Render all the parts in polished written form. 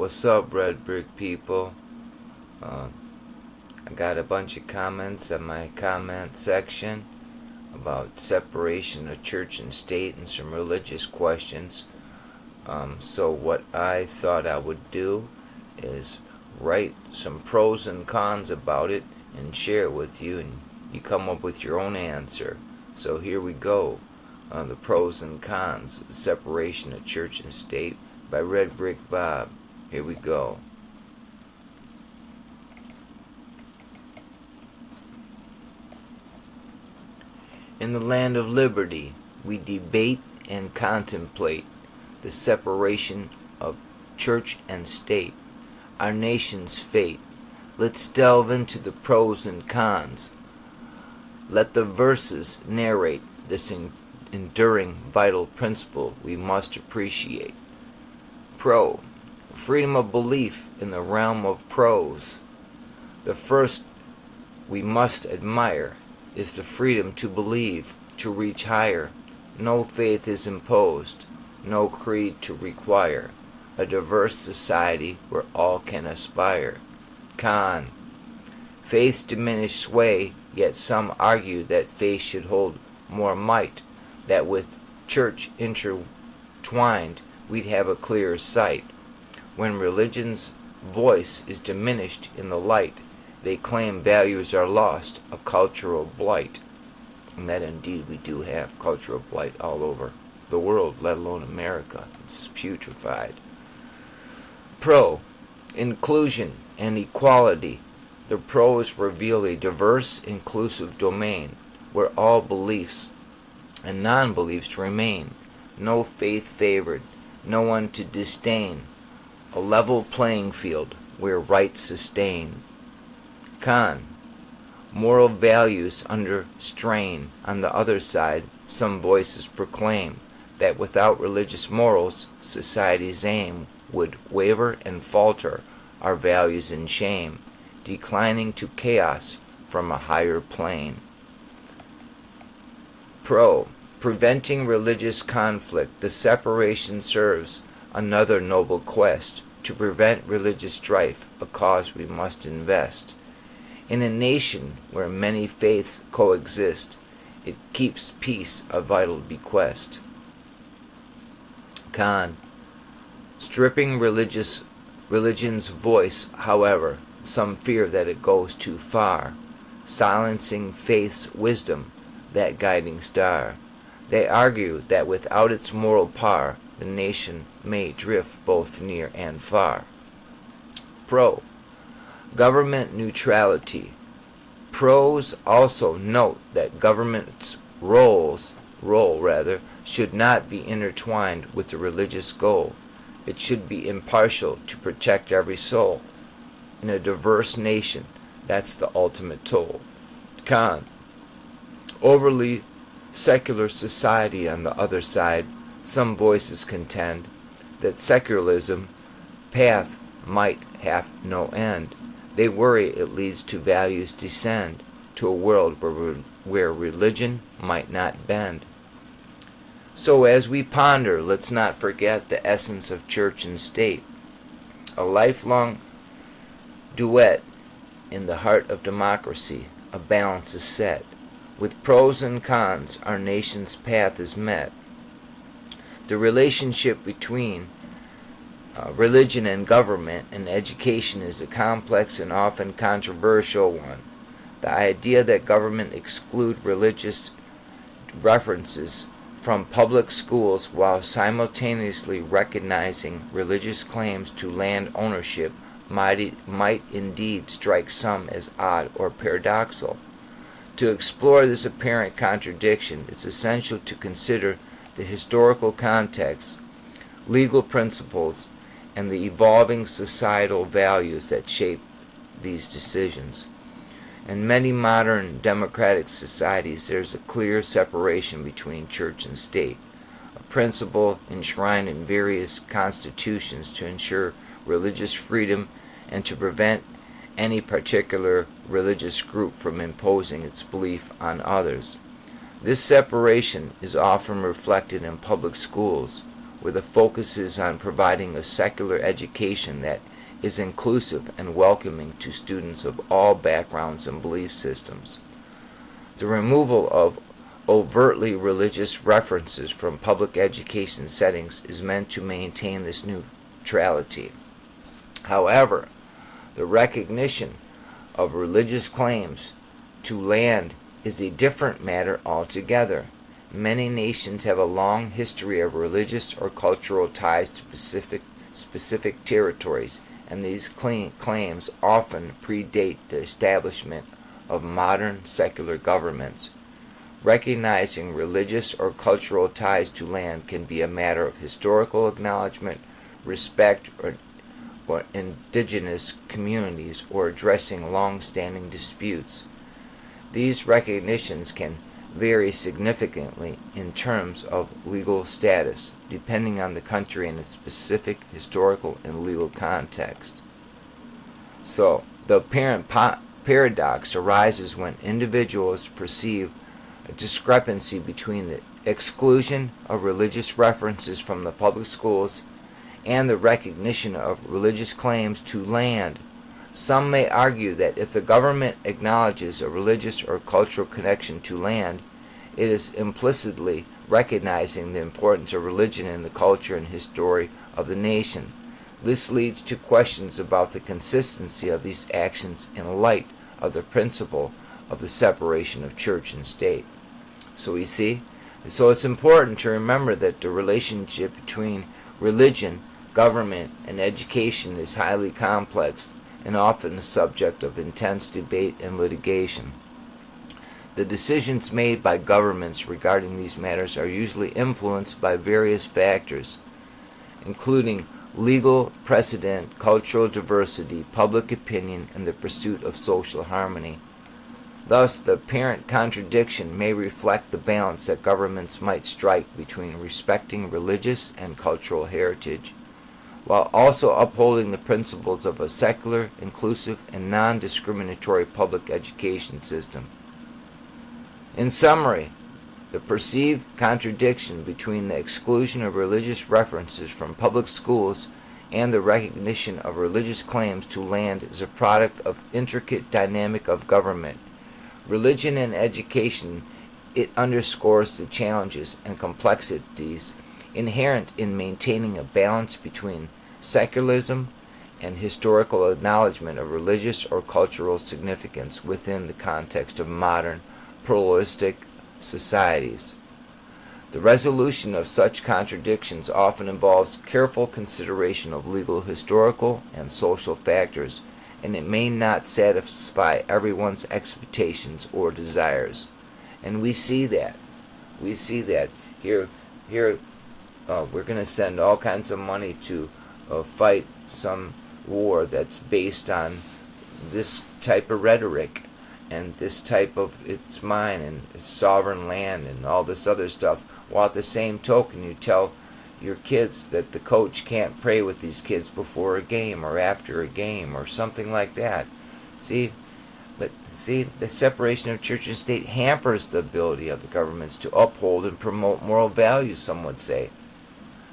What's up, Red Brick people? Uh, I got a bunch of comments in my comment section about separation of church and state and some religious questions. So what I thought I would do is write some pros and cons about it and share it with you, and you come up with your own answer. So here we go. The pros and cons, separation of church and state by Red Brick Bob. Here we go. In the land of liberty, we debate and contemplate the separation of church and state, our nation's fate. Let's delve into the pros and cons. Let the verses narrate this enduring vital principle we must appreciate. Pro: freedom of belief in the realm of prose. The first we must admire is the freedom to believe, to reach higher. No faith is imposed, no creed to require. A diverse society where all can aspire. Con: faiths diminish sway, yet some argue that faith should hold more might, that with church intertwined we'd have a clearer sight. When religion's voice is diminished in the light, they claim values are lost, a cultural blight. And that indeed we do have cultural blight all over the world, let alone America. It's putrefied. Pro: inclusion and equality. The pros reveal a diverse, inclusive domain where all beliefs and non-beliefs remain. No faith favored, no one to disdain. A level playing field where rights sustain. Con: moral values under strain. On the other side, some voices proclaim that without religious morals, society's aim would waver and falter, our values in shame, declining to chaos from a higher plane. Pro: preventing religious conflict. The separation serves another noble quest, to prevent religious strife, a cause we must invest. In a nation where many faiths coexist, it keeps peace a vital bequest. Con: stripping religion's voice, however, some fear that it goes too far, silencing faith's wisdom, that guiding star. They argue that without its moral power, the nation may drift both near and far. Pro: government neutrality. Pros also note that government's role should not be intertwined with the religious goal. It should be impartial to protect every soul. In a diverse nation, that's the ultimate toll. Con: overly secular society. On the other side, some voices contend that secularism path might have no end. They worry it leads to values descend, to a world where religion might not bend. So as we ponder, let's not forget the essence of church and state. A lifelong duet in the heart of democracy, a balance is set. With pros and cons, our nation's path is met. The relationship between religion and government and education is a complex and often controversial one. The idea that government exclude religious references from public schools while simultaneously recognizing religious claims to land ownership might indeed strike some as odd or paradoxical. To explore this apparent contradiction, it's essential to consider the historical context, legal principles, and the evolving societal values that shape these decisions. In many modern democratic societies, there's a clear separation between church and state, a principle enshrined in various constitutions to ensure religious freedom and to prevent any particular religious group from imposing its belief on others. This separation is often reflected in public schools, where the focus is on providing a secular education that is inclusive and welcoming to students of all backgrounds and belief systems. The removal of overtly religious references from public education settings is meant to maintain this neutrality. However, the recognition of religious claims to land is a different matter altogether. Many nations have a long history of religious or cultural ties to specific territories, and these claims often predate the establishment of modern secular governments. Recognizing religious or cultural ties to land can be a matter of historical acknowledgement, respect, or indigenous communities, or addressing long-standing disputes. These recognitions can vary significantly in terms of legal status, depending on the country and its specific historical and legal context. So, the apparent paradox arises when individuals perceive a discrepancy between the exclusion of religious references from the public schools and the recognition of religious claims to land. Some may argue that if the government acknowledges a religious or cultural connection to land, it is implicitly recognizing the importance of religion in the culture and history of the nation. This leads to questions about the consistency of these actions in light of the principle of the separation of church and state. So we see? So it's important to remember that the relationship between religion, government, and education is highly complex and often the subject of intense debate and litigation. The decisions made by governments regarding these matters are usually influenced by various factors, including legal precedent, cultural diversity, public opinion, and the pursuit of social harmony. Thus, the apparent contradiction may reflect the balance that governments might strike between respecting religious and cultural heritage, while also upholding the principles of a secular, inclusive, and non-discriminatory public education system. In summary, the perceived contradiction between the exclusion of religious references from public schools and the recognition of religious claims to land is a product of intricate dynamic of government. Religion and education, it underscores the challenges and complexities inherent in maintaining a balance between secularism and historical acknowledgement of religious or cultural significance within the context of modern pluralistic societies. The resolution of such contradictions often involves careful consideration of legal, historical, and social factors, and it may not satisfy everyone's expectations or desires. And we see that. We see that. Here, we're going to send all kinds of money to fight some war that's based on this type of rhetoric and this type of it's mine and it's sovereign land and all this other stuff, while at the same token you tell your kids that the coach can't pray with these kids before a game or after a game or something like that. See, the separation of church and state hampers the ability of the governments to uphold and promote moral values, some would say,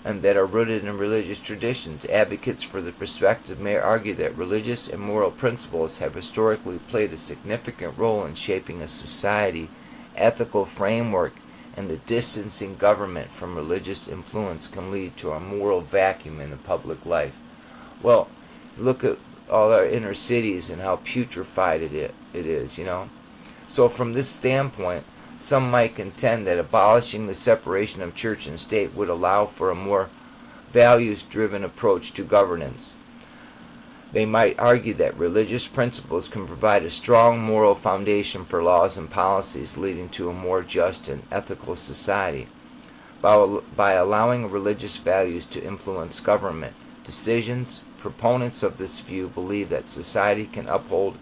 and that are rooted in religious traditions. Advocates for the perspective may argue that religious and moral principles have historically played a significant role in shaping a society, ethical framework, and the distancing government from religious influence can lead to a moral vacuum in the public life. Well, look at all our inner cities and how putrefied it is, you know. So from this standpoint, some might contend that abolishing the separation of church and state would allow for a more values-driven approach to governance. They might argue that religious principles can provide a strong moral foundation for laws and policies leading to a more just and ethical society. By allowing religious values to influence government decisions, proponents of this view believe that society can uphold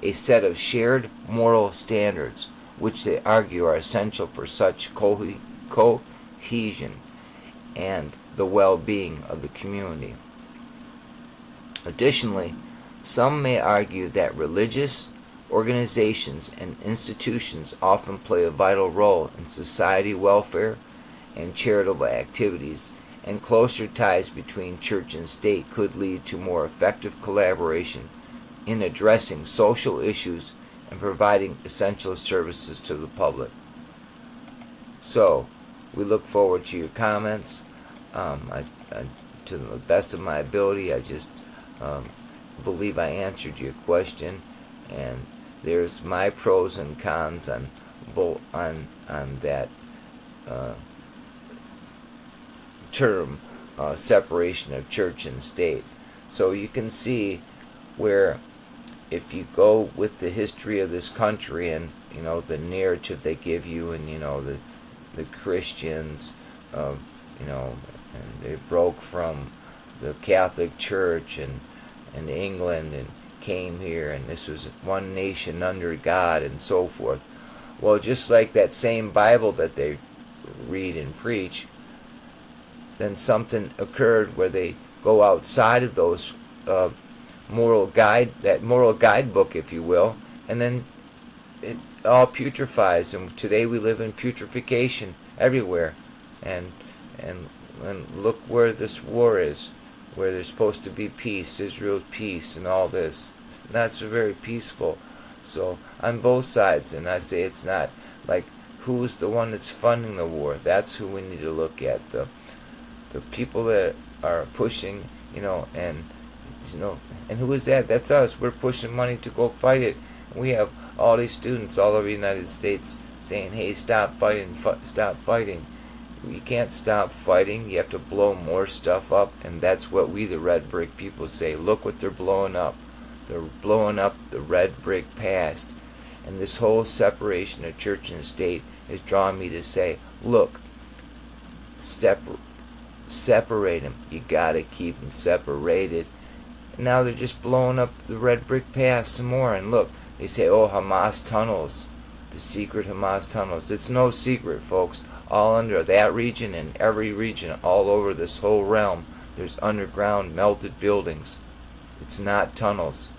a set of shared moral standards, which they argue are essential for such cohesion and the well-being of the community. Additionally, some may argue that religious organizations and institutions often play a vital role in society welfare and charitable activities, and closer ties between church and state could lead to more effective collaboration in addressing social issues and providing essential services to the public. So, we look forward to your comments. To the best of my ability, I just believe I answered your question, and there's my pros and cons on both on that term, separation of church and state. So you can see where, if you go with the history of this country and the narrative they give you, and the Christians, and they broke from the Catholic Church and England and came here, and this was one nation under God and so forth. Well, just like that same Bible that they read and preach, then something occurred where they go outside of those moral guidebook, if you will, and then it all putrefies. And today we live in putrefaction everywhere, and look where this war is, where there's supposed to be peace, Israel's peace, and all this. It's not so very peaceful. So on both sides, and I say it's not like who's the one that's funding the war. That's who we need to look at. The people that are pushing, and who is that? That's us. We're pushing money to go fight it. We have all these students all over the United States saying, "Hey, stop fighting, stop fighting." You can't stop fighting. You have to blow more stuff up, and that's what we, the red brick people, say. Look what they're blowing up. They're blowing up the red brick past. And this whole separation of church and state is drawing me to say, look, separate them. You gotta keep them separated. And now they're just blowing up the red brick past some more. And look, they say, oh, Hamas tunnels, the secret Hamas tunnels. It's no secret, folks. All under that region and every region all over this whole realm, there's underground melted buildings. It's not tunnels.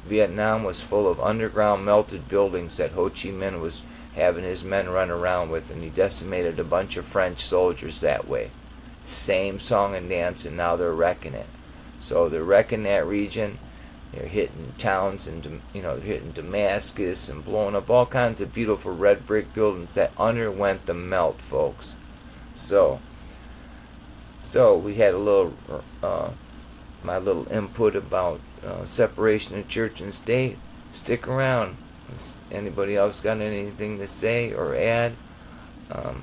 Vietnam was full of underground melted buildings that Ho Chi Minh was having his men run around with, and he decimated a bunch of French soldiers that way. Same song and dance, and now they're wrecking it. So they're wrecking that region. They're hitting towns, and they're hitting Damascus and blowing up all kinds of beautiful red brick buildings that underwent the melt, folks. So we had a little my little input about separation of church and state. Stick around. Anybody else got anything to say or add? I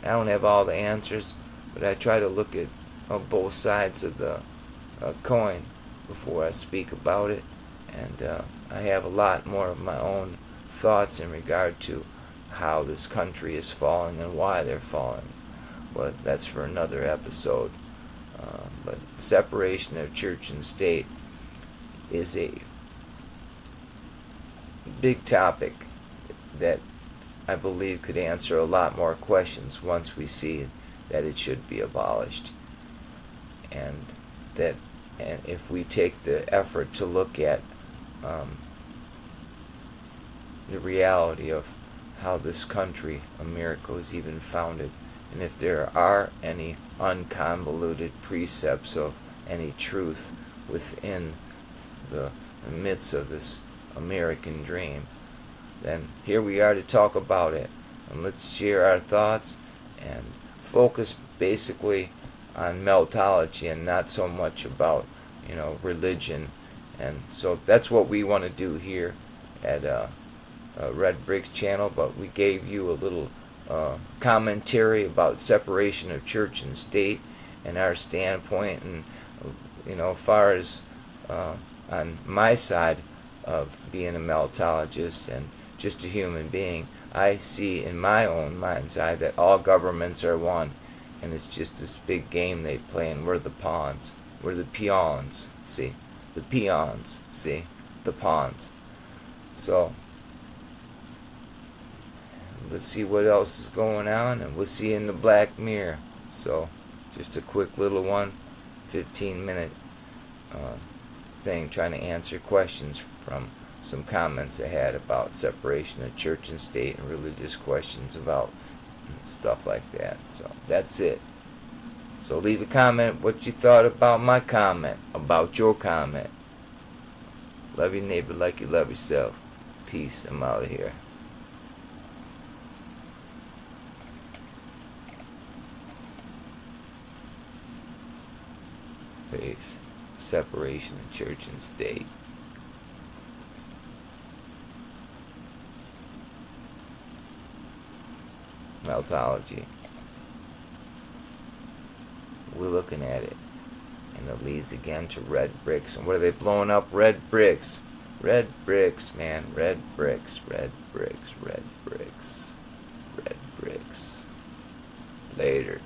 don't have all the answers, but I try to look at both sides of the coin before I speak about it, and I have a lot more of my own thoughts in regard to how this country is falling and why they're falling, but that's for another episode. But separation of church and state is a big topic that I believe could answer a lot more questions once we see that it should be abolished, and if we take the effort to look at the reality of how this country, America, was even founded, and if there are any unconvoluted precepts of any truth within the midst of this American dream, then here we are to talk about it. And let's share our thoughts and focus basically on meltology and not so much about religion. And so that's what we want to do here at Red Bricks channel. But we gave you a little commentary about separation of church and state and our standpoint, and as far as on my side of being a meltologist and just a human being, I see in my own mind's eye that all governments are one, and it's just this big game they play, and we're the pawns. We're the peons, see? The peons, see? The pawns. So, let's see what else is going on, and we'll see you in the Black Mirror. So, just a quick little 15-minute thing trying to answer questions from some comments I had about separation of church and state and religious questions about stuff like that. So, that's it. So leave a comment what you thought about my comment, about your comment. Love your neighbor like you love yourself. Peace. I'm out of here. Peace. Separation of church and state. Meltology. We're looking at it. And it leads again to red bricks. And what are they blowing up? Red bricks. Red bricks, man. Red bricks. Red bricks. Red bricks. Red bricks. Later.